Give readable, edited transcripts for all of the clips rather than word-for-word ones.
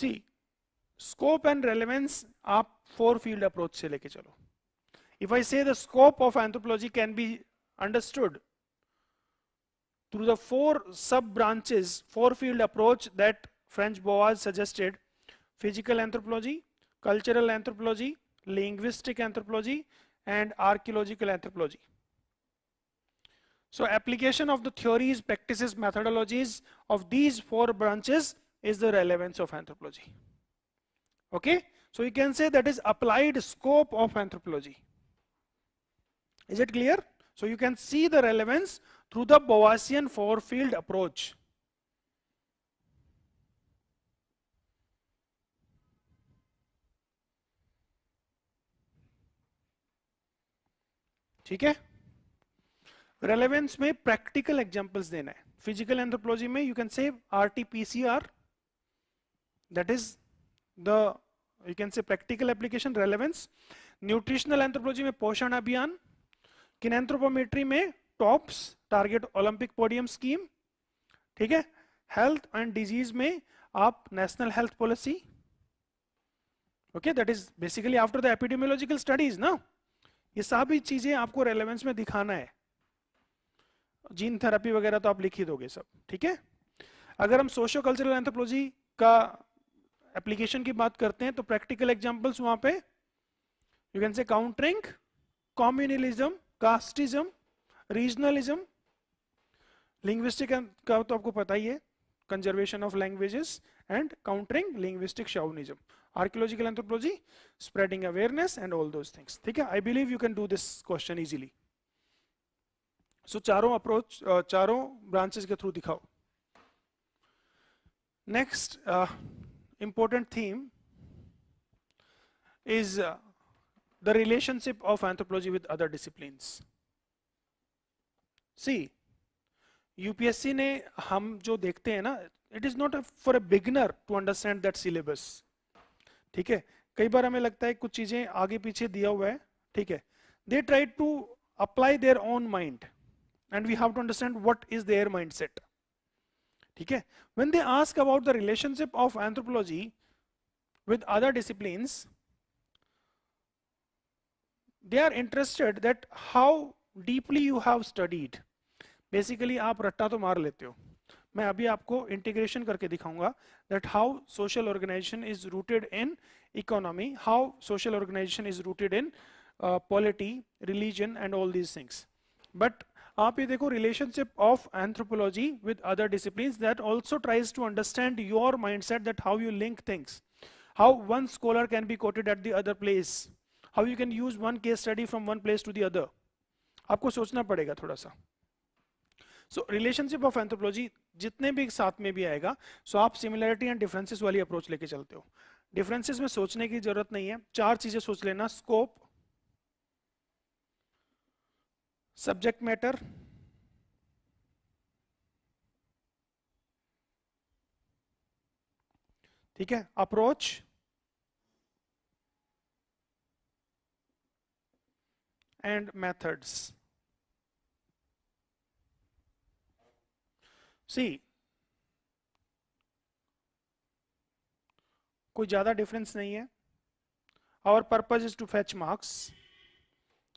C scope and relevance आप 4 field approach से लेके चलो. If I say the scope of anthropology can be understood through the 4 sub-branches, 4-field approach that French Boas suggested: physical anthropology, cultural anthropology, linguistic anthropology, and archaeological anthropology. So application of the theories, practices, methodologies of these 4 branches is the relevance of anthropology. Okay, so you can say that is applied scope of anthropology. Is it clear? So you can see the relevance through the Boasian 4-field approach. ठीक है. Relevance में practical examples देना है. Physical anthropology में you can से RT-PCR, that is the you can say practical application relevance. Nutritional anthropology में पोषण अभियान. किनेंथ्रोपोमेट्री में tops, target Olympic podium scheme. ठीक है. हेल्थ एंड डिजीज में आप national health policy. Okay, that is basically after the epidemiological studies ना. ये सभी चीजें आपको रेलेवेंस में दिखाना है. जीन थेरेपी वगैरह तो आप लिख ही दोगे सब. ठीक है. अगर हम सोशियो कल्चरल एंथ्रोपोलॉजी का एप्लीकेशन की बात करते हैं तो प्रैक्टिकल एग्जांपल्स वहां पे you can say countering communalism, casteism, regionalism. Linguistic का तो आपको पता ही है, conservation of languages and countering linguistic chauvinism. Archaeological anthropology, spreading awareness and all those things. ठीक है. I believe you can do this question easily. So चारों approach, चारों ब्रांचेस के थ्रू दिखाओ. Next important theme is the relationship of anthropology with other disciplines. See, UPSC ने हम जो देखते हैं ना, it is not for a beginner to understand that syllabus. ठीक है. कई बार हमें लगता है कुछ चीजें आगे पीछे दिया हुआ है. ठीक है. They try to apply their own mind and we have to understand what is their mindset. ठीक है. When they ask about the relationship of anthropology with other disciplines, they are interested that how deeply you have studied. Basically आप रट्टा तो मार लेते हो. मैं अभी आपको इंटीग्रेशन करके दिखाऊंगा that how social organization is rooted in economy, how social organization is rooted in polity, religion and all these things. But आप ये देखो, relationship of anthropology with other disciplines that also tries to understand your mindset, that how you link things, how one scholar can be quoted at the other place, how you can use one case study from one place to the other. आपको सोचना पड़ेगा थोड़ा सा. So relationship of anthropology जितने भी साथ में भी आएगा, so आप similarity and differences वाली अप्रोच लेके चलते हो. डिफरेंसेस में सोचने की जरूरत नहीं है. 4 चीजें सोच लेना: स्कोप, सब्जेक्ट मैटर, ठीक है, अप्रोच, एंड मेथड्स. सी, कोई ज्यादा डिफरेंस नहीं है. Our purpose is to fetch marks.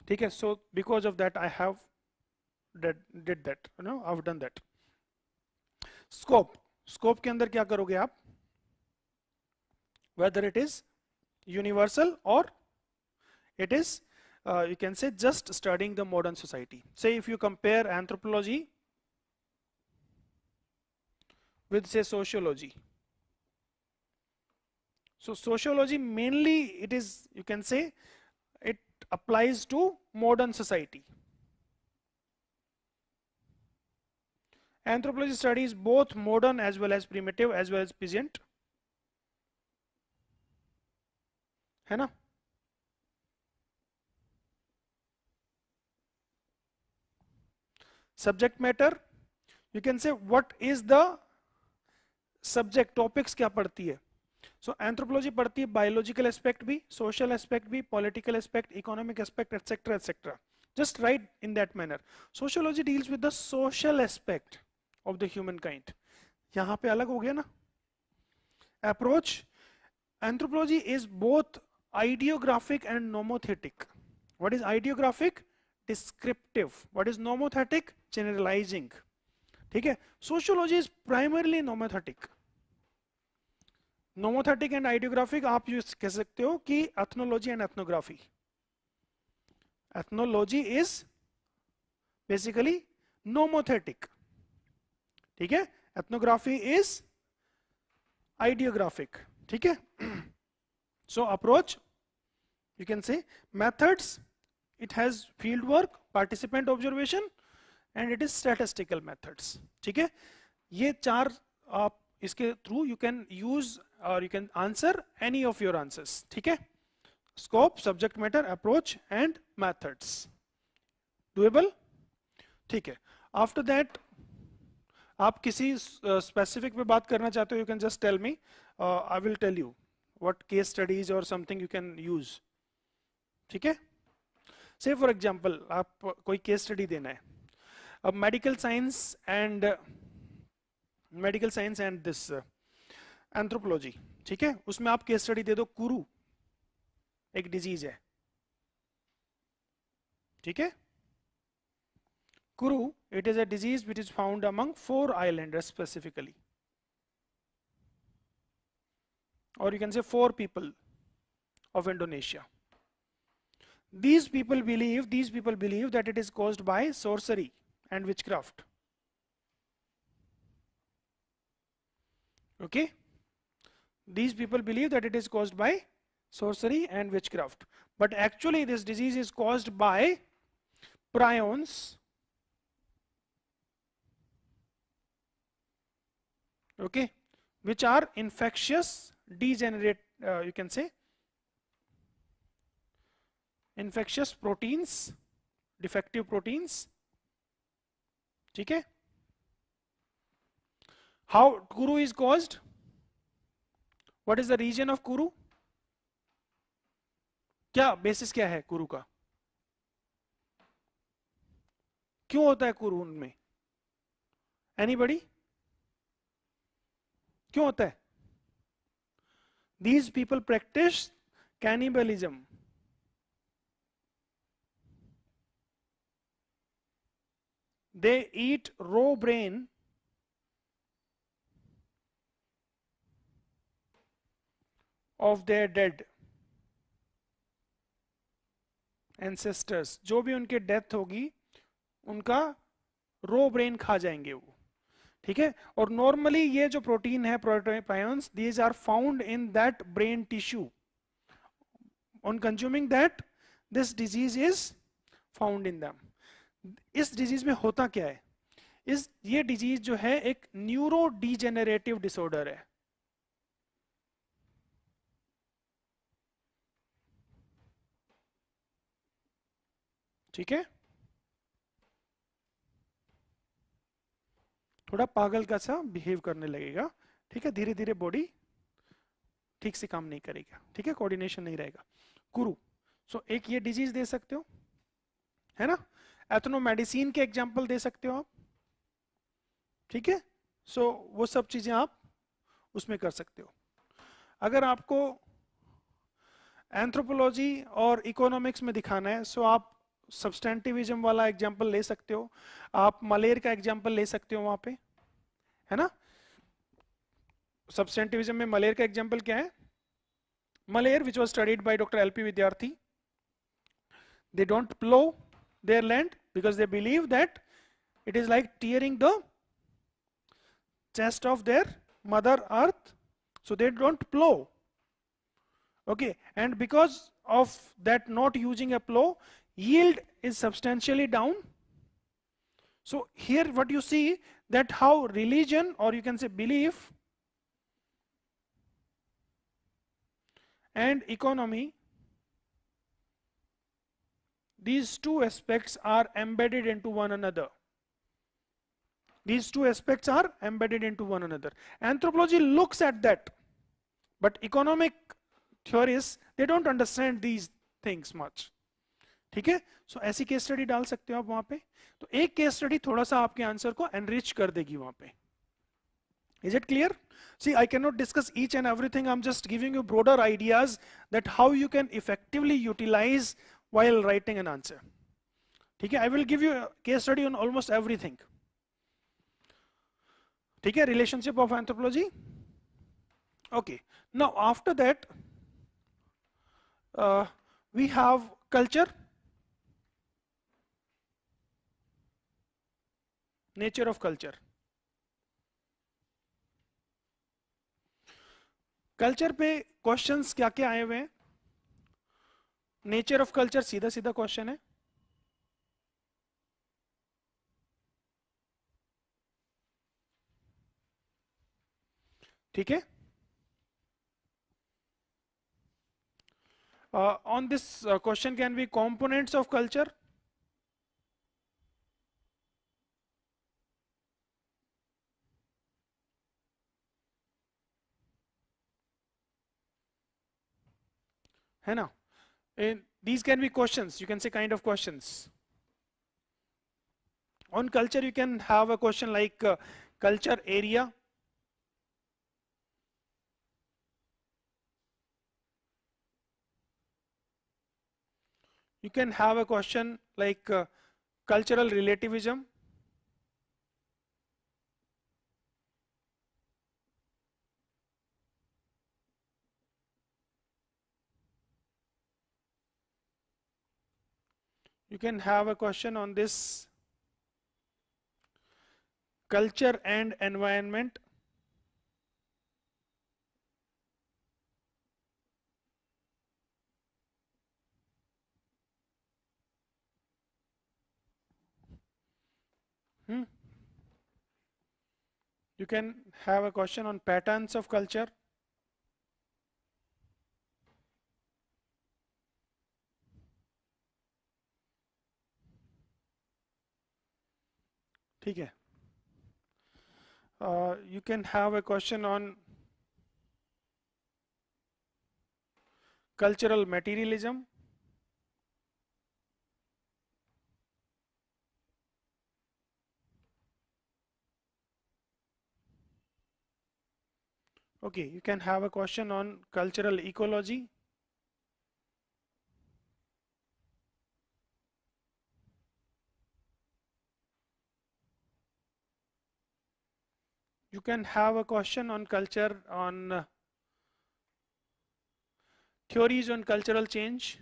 ठीक है. So because of that I have did that, you know, I have done that. Scope, scope के अंदर क्या करोगे आप? whether it is universal or it is you can say just studying the modern society. Say if you compare anthropology with say sociology. So sociology mainly it is, you can say, it applies to modern society. Anthropology studies both modern as well as primitive as well as peasant. है ना? Subject matter, you can say what is the subject, topics क्या पढ़ती है. So anthropology पढ़ती है biological aspect भी, social aspect भी, political aspect, economic aspect, etc. etc. Just write in that manner. Sociology deals with the social aspect of the humankind. यहाँ पे अलग हो गया ना. approach. Anthropology is both ideographic and nomothetic. What is ideographic? Descriptive. What is nomothetic? Generalizing. ठीक है. Sociology is primarily nomothetic. Nomothetic and ideographic आप use कह सकते हो कि ethnology and ethnography. Ethnology is basically nomothetic. ठीक है. Ethnography is ideographic. ठीक है. So approach, you can say. Methods, it has field work, participant observation, and it is statistical methods. ठीक है. ये चार आप इसके through you can use or you can answer any of your answers. ठीक है. Scope, subject matter, approach and methods. Doable? ठीक है. After that आप किसी स्पेसिफिक पे बात करना चाहते हो, you can just tell me, I will tell you what case studies और समथिंग यू कैन यूज. ठीक है. से फॉर एग्जांपल आप कोई केस स्टडी देना है. अब medical science and this anthropology. ठीक है. उसमें आप केस स्टडी दे दो. कुरु एक डिजीज है. ठीक है. Kuru, it is a disease which is found among 4 islanders specifically, or you can say 4 people of Indonesia. These people believe that it is caused by sorcery and witchcraft. Okay, these people believe that it is caused by sorcery and witchcraft, but actually this disease is caused by prions, okay, which are infectious degenerate, you can say infectious proteins, defective proteins. ठीक है. How Kuru is caused? What is the region of Kuru? क्या basis क्या है कुरु का? क्यों होता है कुरु उनमें? Anybody? क्यों होता है? These people practice cannibalism. They eat raw brain of their dead ancestors. जो भी उनके डेथ होगी उनका रो ब्रेन खा जाएंगे वो. ठीक है. और नॉर्मली ये जो प्रोटीन है प्रोटोपायंस, these are found in that brain tissue. On consuming that this disease is found in them. इस डिजीज में होता क्या है? ये डिजीज जो है एक न्यूरो डीजेनरेटिव डिसऑर्डर है. ठीक है. थोड़ा पागल का सा बिहेव करने लगेगा. ठीक है. धीरे धीरे बॉडी ठीक से काम नहीं करेगा. ठीक है. कोऑर्डिनेशन नहीं रहेगा. कुरु. सो एक ये डिजीज दे सकते हो, है ना. एथनो मेडिसिन के एग्जांपल दे सकते हो आप. ठीक है. सो वो सब चीजें आप उसमें कर सकते हो. अगर आपको एंथ्रोपोलॉजी और इकोनॉमिक्स में दिखाना है, सो आप सब्सटेंटिविज्म वाला एग्जांपल ले सकते हो. आप मलेर का एग्जांपल ले सकते हो वहां पे, है ना. सब्सटेंटिविज्म में मलेर का एग्जांपल क्या है? Maler which was studied by doctor L P Vidyarthi. They don't plough their land because they believe that it is like tearing the chest of their mother earth, so they don't plow. Okay, and because of that not using a plow, yield is substantially down. So here what you see, that how religion, or you can say belief, and economy, these two aspects are embedded into one another. These two aspects are embedded into one another. Anthropology looks at that, but economic theorists, they don't understand these things much. ठीक है. सो ऐसी case study डाल सकते हो आप वहां पे. तो एक केस स्टडी थोड़ा सा आपके आंसर को एनरिच कर देगी वहां पे. Is it clear? See, I cannot discuss each and everything. I'm just giving you broader ideas that how you can effectively utilize while writing an answer. Okay, I will give you a case study on almost everything. Okay, relationship of anthropology. Okay, now after that, we have culture, nature of culture. Culture पे questions क्या क्या आए हुए हैं? Nature of culture सीधा सीधा question है. ठीक है. On this question can be components of culture. है ना? These can be questions, you can say kind of questions. On culture you can have a question like culture area. You can have a question like cultural relativism. You can have a question on this culture and environment. You can have a question on patterns of culture. ठीक है. You can have a question on cultural materialism. Okay, you can have a question on cultural ecology. You can have a question on culture, on theories on cultural change.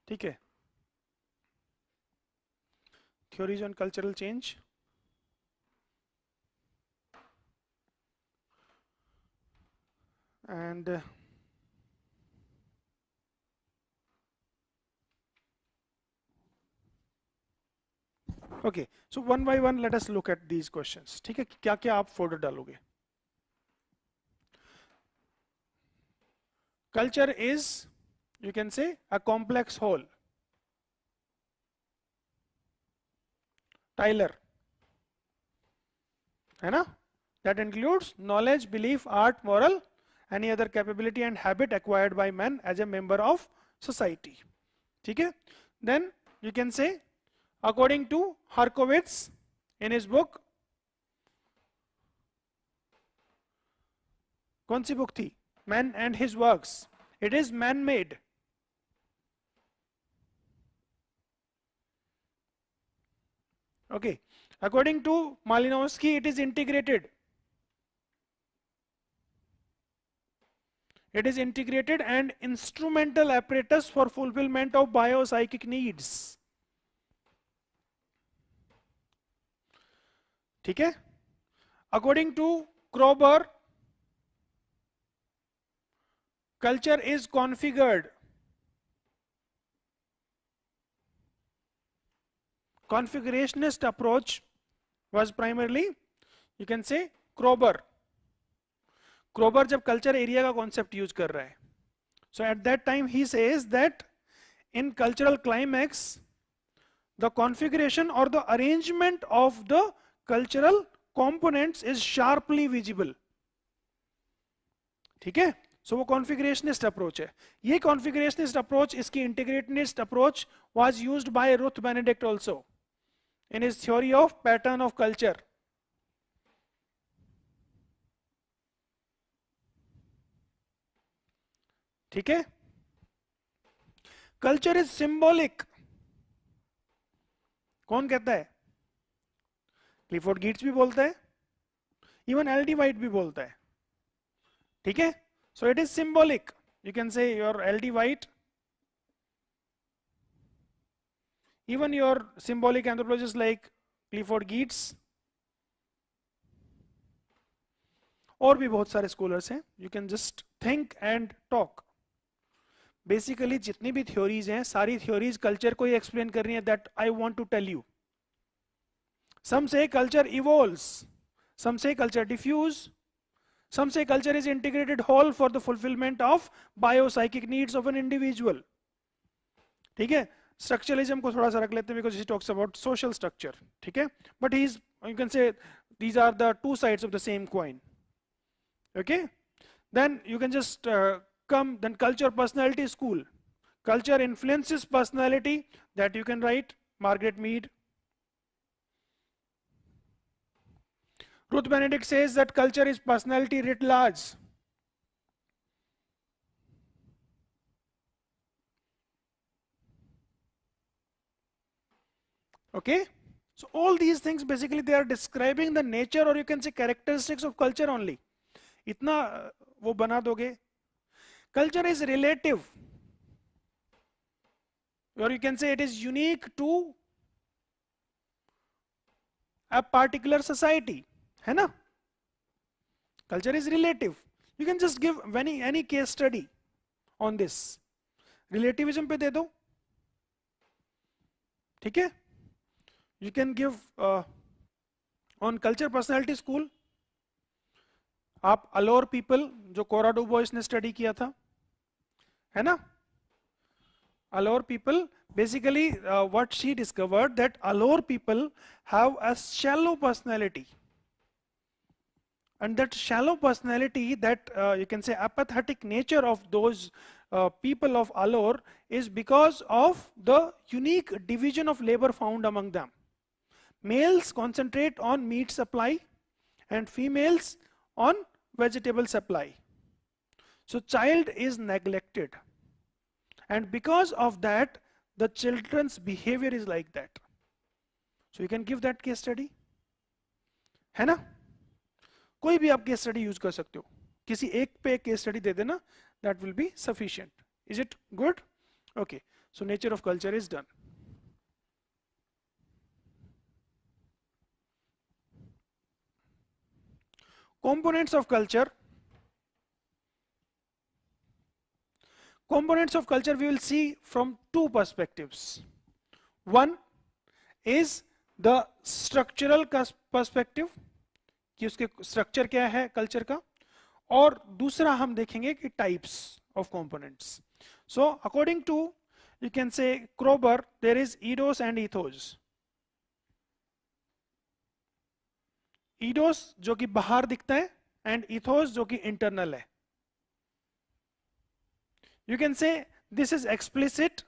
ठीक है. Theories on cultural change. And okay, so one by one let us look at these questions. ठीक है, क्या क्या आप folder डालोगे? Culture is, you can say, a complex whole. Tyler, है ना? That includes knowledge, belief, art, moral, any other capability and habit acquired by man as a member of society. ठीक है? Then you can say, according to Harkowitz in his book, कौन सी book थी? Man and His Works. It is man-made. Okay. According to Malinowski, it is integrated. It is integrated and instrumental apparatus for fulfillment of biopsychic needs. ठीक है? According to Kroeber, culture is configured. Configurationist approach was primarily, you can say, Kroeber. Kroeber जब culture area का concept use कर रहा है, so at that time he says that in cultural climax, the configuration or the arrangement of the cultural components is sharply visible. ठीक है? सो वो कॉन्फ़िगरेशनिस्ट approach है. ये कॉन्फ़िगरेशनिस्ट अप्रोच, इसकी integrationist approach was used by Ruth Benedict also in his theory of pattern of culture. ठीक है. Culture is symbolic. कौन कहता है? क्लिफोर्ड गीट्स भी बोलता है, इवन एल डी वाइट भी बोलता है. ठीक है. So it is symbolic. You can से your L D white, even your symbolic anthropologists like Clifford Geertz, और भी बहुत सारे स्कॉलर्स हैं. You can just think and talk. Basically जितनी भी थ्योरीज हैं, सारी थ्योरीज कल्चर को ही एक्सप्लेन कर रही हैं. That I want to tell you. Some say culture evolves, some say culture diffuse, some say culture is integrated whole for the fulfillment of biopsychic needs of an individual. ठीक है. Structuralism को थोड़ा सा रख लेते हैं because he talks about social structure. ठीक है. But he's, you can say these are the two sides of the same coin. Okay. Then you can just come, then culture personality school. Culture influences personality, that you can write, Margaret Mead. Ruth Benedict says that culture is personality writ large. Okay. So all these things basically they are describing the nature, or you can say characteristics of culture only. इतना वो बना दोगे. Culture is relative, or you can say it is unique to a particular society. है ना. Culture is relative. You can just give any case study on this. Relativism पे दे दो. ठीक है. You can give on culture personality school. आप allure people, जो कोरा do boys ने study किया था, है ना. Alor people, basically what she discovered, that Alor people have a shallow personality, and that shallow personality, that you can say apathetic nature of those people of Alor is because of the unique division of labor found among them. Males concentrate on meat supply and females on vegetable supply. So child is neglected. And because of that, the children's behavior is like that. So you can give that case study. है ना. कोई भी आप case study use कर सकते हो. किसी एक पे केस स्टडी दे देना. That will be sufficient. Is it good? Okay. So nature of culture is done. Components of culture. Components of culture we will see from two perspectives. One is the structural perspective, कि उसके structure क्या है culture का, और दूसरा हम देखेंगे कि types of components. So according to, you can say, Kroeber, there is eidos and ethos. Eidos जो कि बाहर दिखता है, and ethos जो कि internal है. You can say this is explicit,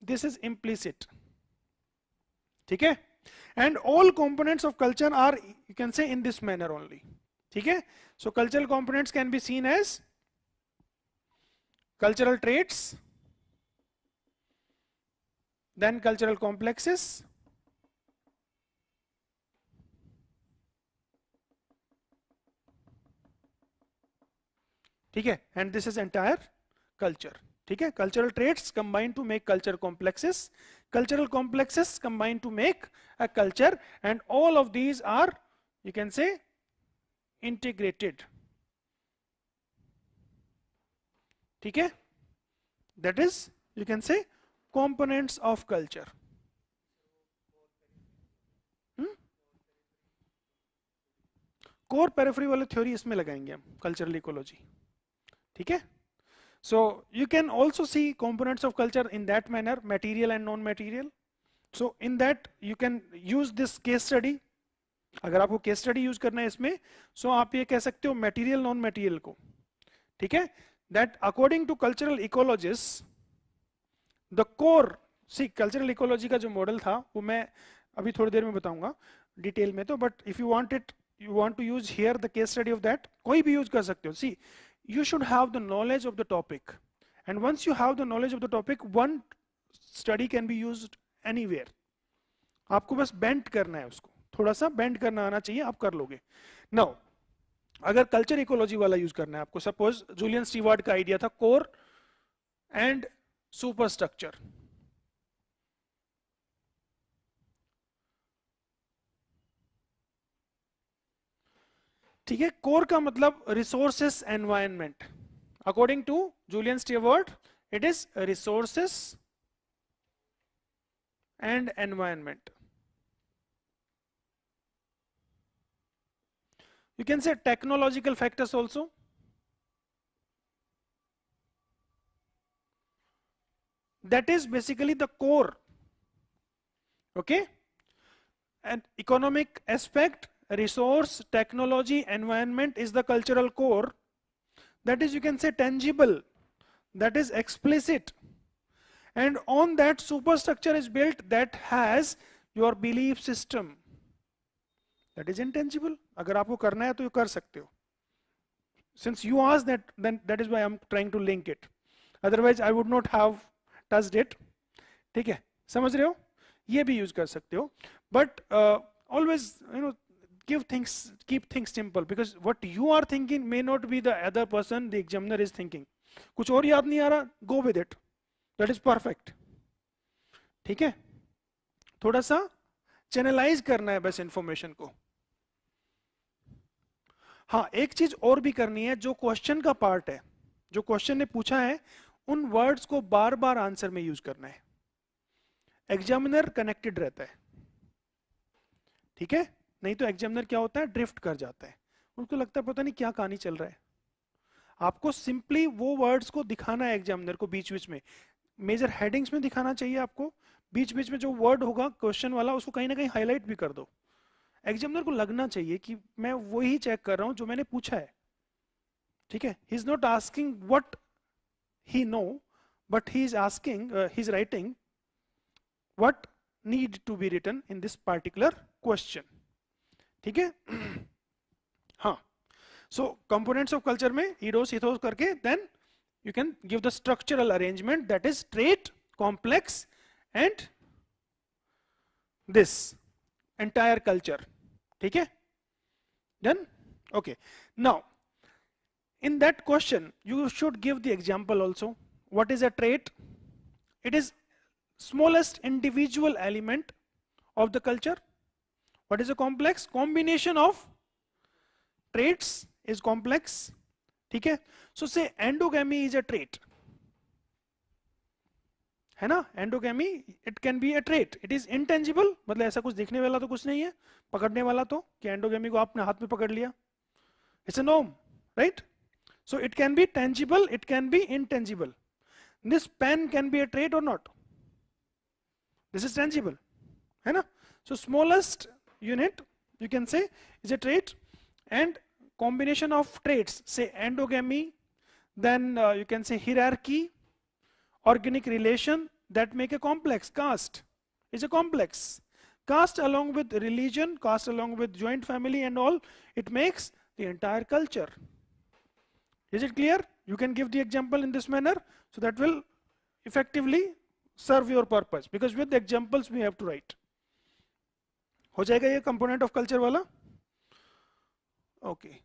this is implicit. ठीक है. And all components of culture are, you can say, in this manner only. ठीक है. So cultural components can be seen as cultural traits, then cultural complexes, ठीक है. And this is entire culture. ठीक है. Cultural traits combine to make culture complexes. Cultural complexes combine to make a culture, and all of these are, you can say, integrated. ठीक है. That is, you can say, components of culture. Core periphery वाले theory इसमें लगाएंगे हम, cultural ecology. ठीक है. So you can also see components of culture in that manner, material and non-material. So in that you can use this case study. अगर आपको case study use करना है इसमें, सो आप ये कह सकते हो मटेरियल नॉन मटेरियल को, ठीक है। That according to cultural ecologist the core, see cultural ecology का जो मॉडल था वो मैं अभी थोड़ी देर में बताऊंगा डिटेल में, तो but if you want it, you want to use here the case study of that, कोई भी यूज कर सकते हो। सी you should have the knowledge of the topic, and once you have the knowledge of the topic, one study can be used anywhere. आपको बस bend करना है, उसको थोड़ा सा बेंड करना आना चाहिए, आप कर लोगे। नाउ अगर कल्चर इकोलॉजी वाला यूज करना है आपको, सपोज जूलियन स्टीवर्ट का आइडिया था कोर एंड सुपर स्ट्रक्चर, ठीक है। कोर का मतलब resources environment, according to Julian Steward it is resources and environment. You can say technological factors also. That is basically the core. Okay? And economic aspect, resource, technology, environment is the cultural core. That is, you can say, tangible. That is explicit. And on that superstructure is built that has your belief system. That is intangible. अगर आपको करना है तो ये कर सकते हो. Since you asked that, then that is why I'm trying to link it. Otherwise, I would not have touched it. ठीक है, समझ रहे हो? ये भी use कर सकते हो. But always, you know, keep things simple, because what you are thinking may not be the other person the examiner is thinking. कुछ और याद नहीं आ रहा, go with it. That is perfect. ठीक है? थोड़ा सा channelize करना है बस information को. हाँ, एक चीज और भी करनी है, जो क्वेश्चन का पार्ट है, जो क्वेश्चन ने पूछा है, उन वर्ड्स को बार बार आंसर में यूज करना है. एग्जामिनर कनेक्टेड रहता है, ठीक है? नहीं तो एग्जामिनर क्या होता है, ड्रिफ्ट कर जाता है, उनको लगता है पता नहीं क्या कहानी चल रहा है. आपको सिंपली वो वर्ड्स को दिखाना है एग्जामिनर को, बीच बीच में मेजर हेडिंग्स में दिखाना चाहिए आपको. बीच बीच में जो वर्ड होगा क्वेश्चन वाला, उसको कहीं ना कहीं हाईलाइट भी कर दो. एग्जामिनर को लगना चाहिए कि मैं वही चेक कर रहा हूं जो मैंने पूछा है, ठीक है? He is not asking what he know, but he is asking, he is writing what need to be written in this particular question. ठीक है? हाँ, सो कंपोनेंट्स ऑफ कल्चर में ईडोस इथोस करके then you can give the structural arrangement, that is trait, complex and this entire culture. ठीक है? Done? Okay. Now, in that question, you should give the example also. What is a trait? It is smallest individual element of the culture. What is a complex? Combination of traits is complex. ठीक है? So say endogamy is a trait. है ना? Endogamy it can be a trait, it is intangible, मतलब ऐसा कुछ दिखने वाला तो कुछ नहीं है, पकड़ने वाला तो, कि एंडोगेमी को आपने हाथ में पकड़ लिया, it's a norm, right? So it can be tangible, it can be intangible. This pen can be a trait और नॉट, दिस इज टेंजिबल, है ना? So smallest unit you can say is a trait, and combination of traits say endogamy, then you can say hierarchy, organic relation that make a complex. Caste is a complex. Caste along with religion, caste along with joint family and all, it makes the entire culture. Is it clear? You can give the example in this manner, so that will effectively serve your purpose, because with the examples we have to write. हो जाएगा ये component of culture वाला? Okay.